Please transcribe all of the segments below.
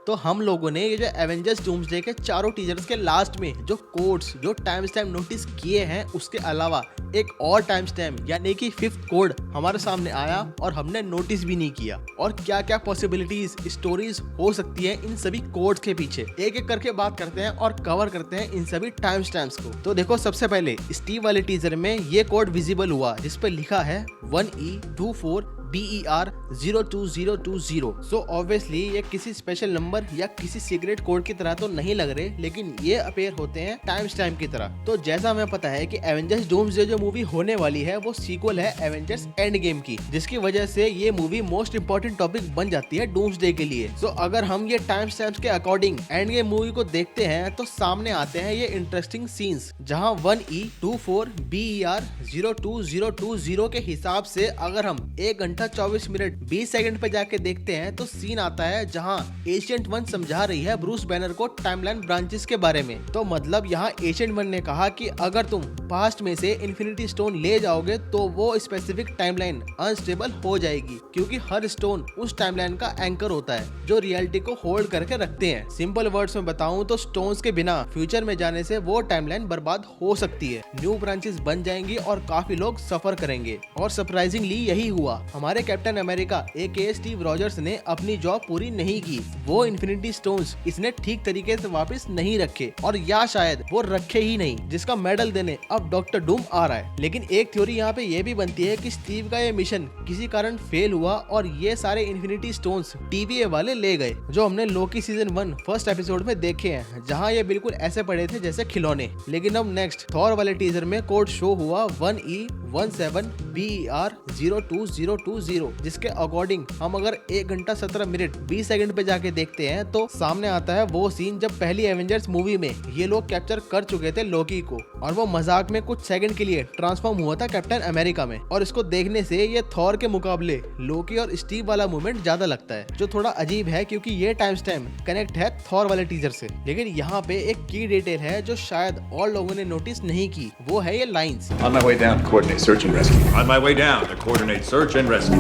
तो हम लोगों ने ये जो एवेंजर्स डूम्सडे के चारों टीजर्स के लास्ट में जो कोड्स जो टाइम स्टैम्प नोटिस किए हैं उसके अलावा एक और टाइम स्टैम्प यानी कि 5th कोड हमारे सामने आया और हमने नोटिस भी नहीं किया। और क्या क्या पॉसिबिलिटीज स्टोरीज हो सकती है इन सभी कोड्स के पीछे, एक एक करके बात करते हैं और कवर करते हैं इन सभी टाइम स्टैम्प्स को। तो देखो, सबसे पहले स्टीव वाले टीजर में ये कोड विजिबल हुआ जिस पे लिखा है 1E24 BER 02020। सो ऑब्वियसली ये किसी स्पेशल नंबर या किसी सीक्रेट कोड की तरह तो नहीं लग रहे, लेकिन ये अपेयर होते हैं टाइम स्टैम्प की तरह। तो जैसा हमें पता है कि एवेंजर्स डूम्सडे जो मूवी होने वाली है वो सीक्वल है एवेंजर्स एंड गेम की, जिसकी वजह से ये मूवी मोस्ट इंपोर्टेंट टॉपिक बन जाती है डूम्सडे के लिए। सो अगर हम ये टाइम स्टैम्प्स के अकॉर्डिंग एंड गेम मूवी को देखते हैं तो सामने आते हैं ये इंटरेस्टिंग सीन्स, जहां 1E24 BER 02020 के हिसाब से अगर हम 1 घंटा 24 मिनट 20 सेकंड पे जाके देखते हैं तो सीन आता है जहां एशियंट वन समझा रही है ब्रूस बैनर को टाइमलाइन ब्रांचेस के बारे में। तो मतलब यहाँ एशियंट वन ने कहा कि अगर तुम पास्ट में से इन्फिनिटी स्टोन ले जाओगे तो वो स्पेसिफिक टाइमलाइन अनस्टेबल हो जाएगी, क्योंकि हर स्टोन उस टाइमलाइन का एंकर होता है जो रियलिटी को होल्ड करके रखते हैं। सिंपल वर्ड्स में बताऊं तो स्टोन्स के बिना फ्यूचर में जाने से वो टाइमलाइन बर्बाद हो सकती है, न्यू ब्रांचेस बन जाएंगी और काफी लोग सफर करेंगे। और सरप्राइजिंगली यही हुआ। हमारे कैप्टन अमेरिका एके स्टीव रॉजर्स ने अपनी जॉब पूरी नहीं की। वो इन्फिनिटी स्टोन्स इसने ठीक तरीके से वापस नहीं रखे, और या शायद वो रखे ही नहीं, जिसका मेडल देने अब डॉक्टर डूम आ रहा है। लेकिन एक थ्योरी यहाँ पे ये भी बनती है कि स्टीव का ये मिशन किसी कारण फेल हुआ और ये सारे इन्फिनिटी स्टोन्स TVA वाले ले गए, जो हमने लोकी सीजन 1 फर्स्ट एपिसोड में देखे हैं, जहाँ ये बिल्कुल ऐसे पड़े थे जैसे खिलौने। लेकिन अब नेक्स्ट थॉर वाले टीजर में कोड शो हुआ 1E17 BER 02020, जिसके अकॉर्डिंग हम अगर 1 घंटा 17 मिनट 20 सेकंड पे जाके देखते हैं तो सामने आता है वो सीन जब पहली एवेंजर्स मूवी में ये लोग कैप्चर कर चुके थे लोकी को, और वो मजाक में कुछ सेकंड के लिए ट्रांसफॉर्म हुआ था कैप्टन अमेरिका में। और इसको देखने से ये थॉर के मुकाबले लोकी और स्टीव वाला मूवमेंट ज्यादा लगता है, जो थोड़ा अजीब है क्योंकि ये टाइम स्टैम्प कनेक्ट है थॉर वाले टीजर से। लेकिन यहाँ पे एक की डिटेल है जो शायद और लोगों ने नोटिस नहीं की, वो है ये lines On my way down to coordinate search and rescue. On my way down to coordinate search and rescue.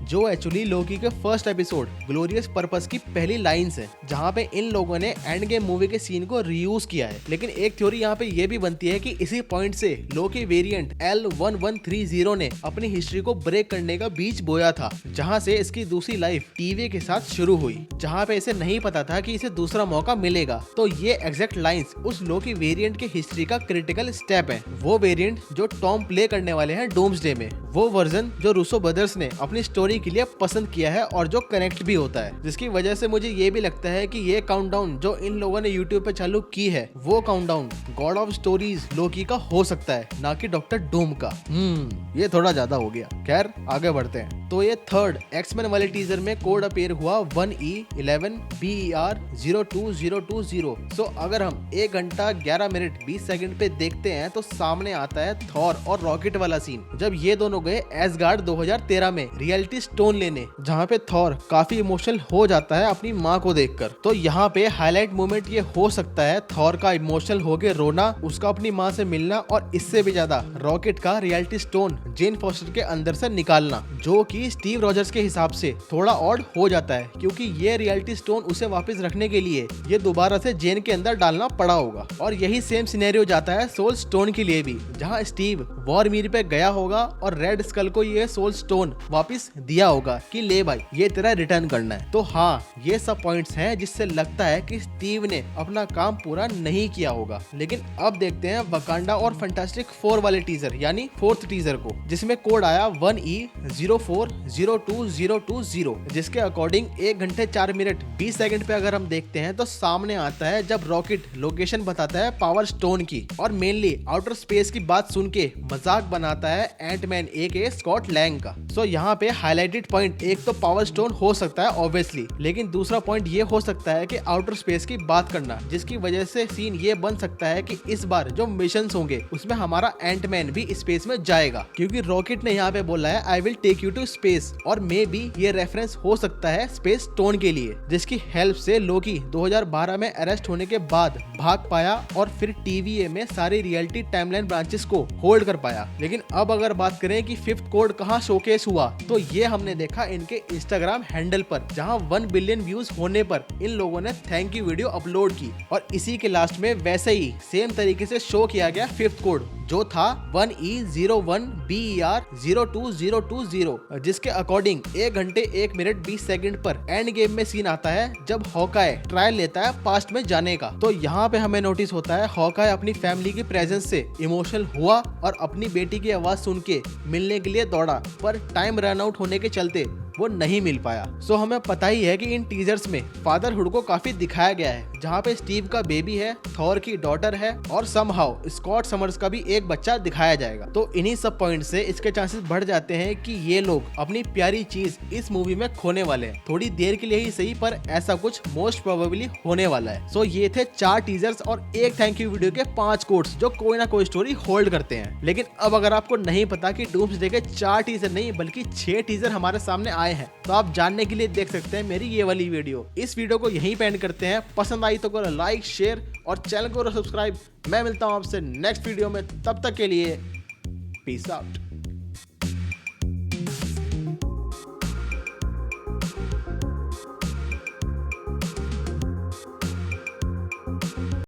जो एक्चुअली लोकी के फर्स्ट एपिसोड ग्लोरियस पर्पस की पहली लाइंस है, जहाँ पे इन लोगों ने एंड गेम मूवी के सीन को रीयूज किया है। लेकिन एक थ्योरी यहाँ पे ये भी बनती है कि इसी पॉइंट से लोकी वेरिएंट L1130 ने अपनी हिस्ट्री को ब्रेक करने का बीज बोया था, जहाँ से इसकी दूसरी लाइफ TVA के साथ शुरू हुई, जहाँ पे इसे नहीं पता था कि इसे दूसरा मौका मिलेगा। तो ये एग्जैक्ट लाइंस उस लोकी वेरिएंट की हिस्ट्री का क्रिटिकल स्टेप है। वो वेरिएंट जो टॉम प्ले करने वाले हैं डूम्सडे में, वो वर्जन जो रूसो ब्रदर्स ने अपनी स्टोरी के लिए पसंद किया है और जो कनेक्ट भी होता है, जिसकी वजह से मुझे ये भी लगता है कि ये काउंटडाउन जो इन लोगों ने यूट्यूब पे चालू की है वो काउंटडाउन गॉड ऑफ स्टोरीज लोकी का हो सकता है, ना कि डॉक्टर डूम का। ये थोड़ा ज्यादा हो गया। खैर आगे बढ़ते हैं। तो ये थर्ड एक्समैन वाले टीजर में कोड अपीयर हुआ 1E11 BER 02020। सो अगर हम 1 घंटा 11 मिनट 20 सेकंड पे देखते हैं तो सामने आता है थॉर और रॉकेट वाला सीन, जब ये दोनों गए एसगार्ड 2013 में रियलिटी स्टोन लेने, जहाँ पे थॉर काफी इमोशनल हो जाता है अपनी माँ को देखकर। तो यहाँ पे हाईलाइट मोमेंट ये हो सकता है थॉर का इमोशनल होके रोना, उसका अपनी माँ से मिलना, और इससे भी ज्यादा रॉकेट का रियलिटी स्टोन जेन फॉस्टर के अंदर से निकालना, जो कि स्टीव रॉजर्स के हिसाब से थोड़ा ऑड हो जाता है, क्योंकि ये रियलिटी स्टोन उसे वापस रखने के लिए ये दोबारा से जेन के अंदर डालना पड़ा होगा। और यही सेम सिनेरियो जाता है सोल स्टोन के लिए भी, जहाँ स्टीव वॉरमीर पे गया होगा और रेड स्कल को ये सोल स्टोन वापस दिया होगा कि ले भाई ये तेरा रिटर्न करना है। तो हाँ, ये सब पॉइंट्स हैं जिससे लगता है कि स्टीव ने अपना काम पूरा नहीं किया होगा। लेकिन अब देखते हैं वकांडा और फैंटास्टिक 4 वाले टीजर यानी 4th टीजर को, जिसमें कोड आया 1E040220, जिसके अकॉर्डिंग 1 घंटे 4 मिनट 20 सेकंड पे अगर हम देखते हैं तो सामने आता है जब रॉकेट लोकेशन बताता है पावर स्टोन की, और मेनली आउटर स्पेस की बात सुन के मजाक बनाता है एंटमैन एके स्कॉट लैंग का। सो यहाँ पे हाईलाइटेड पॉइंट एक तो पावर स्टोन हो सकता है ऑब्वियसली, लेकिन दूसरा पॉइंट ये हो सकता है कि आउटर स्पेस की बात करना, जिसकी वजह से सीन ये बन सकता है कि इस बार जो मिशन होंगे उसमें हमारा एंटमैन भी स्पेस में जाएगा, क्योंकि रॉकेट ने यहाँ पे बोला है I will take you to space और मे बी ये रेफरेंस हो सकता है स्पेस स्टोन के लिए, जिसकी हेल्प से लोकी 2012 में अरेस्ट होने के बाद भाग पाया और फिर TVA में सारी रियलिटी टाइमलाइन ब्रांचेस को होल्ड कर पाया। लेकिन अब अगर बात करें कि फिफ्थ कोड कहाँ शोकेस हुआ, तो ये हमने देखा इनके इंस्टाग्राम हैंडल पर, जहाँ 1 बिलियन व्यूज होने पर इन लोगों ने थैंक यू वीडियो अपलोड की और इसी के लास्ट में वैसे ही सेम तरीके से शो किया गया फिफ्थ कोड, जो था 1E01BER02020, जिसके अकॉर्डिंग 1 घंटे 1 मिनट 20 सेकंड पर एंड गेम में सीन आता है जब हॉकाय ट्रायल लेता है पास्ट में जाने का। तो यहाँ पे हमें नोटिस होता है हॉकाय अपनी फैमिली की प्रेजेंस से इमोशनल हुआ और अपनी बेटी की आवाज सुन के मिलने के लिए दौड़ा, पर टाइम रन आउट होने के चलते वो नहीं मिल पाया। सो हमें पता ही है कि इन टीजर्स में फादरहुड को काफी दिखाया गया है, जहाँ पे स्टीव का बेबी है, थॉर की डॉटर है और समहाउ स्कॉट समर्स का भी एक बच्चा दिखाया जाएगा। तो इन्हीं सब पॉइंट से इसके चांसेस बढ़ जाते हैं कि ये लोग अपनी प्यारी चीज इस मूवी में खोने वाले हैं, थोड़ी देर के लिए ही सही, पर ऐसा कुछ मोस्ट प्रोबेबली होने वाला है। सो ये थे 4 टीजर्स और एक थैंक यू वीडियो के 5 कोड्स जो कोई ना कोई स्टोरी होल्ड करते हैं। लेकिन अब अगर आपको नहीं पता कि डूम्सडे के 4 टीजर नहीं बल्कि 6 टीजर हमारे सामने आए हैं, तो आप जानने के लिए देख सकते हैं मेरी ये वाली वीडियो। इस वीडियो को यहीं पे एंड करते हैं। पसंद आई तो करो लाइक, शेयर और चैनल को सब्सक्राइब। मैं मिलता हूं आपसे नेक्स्ट वीडियो में, तब तक के लिए पीस आउट।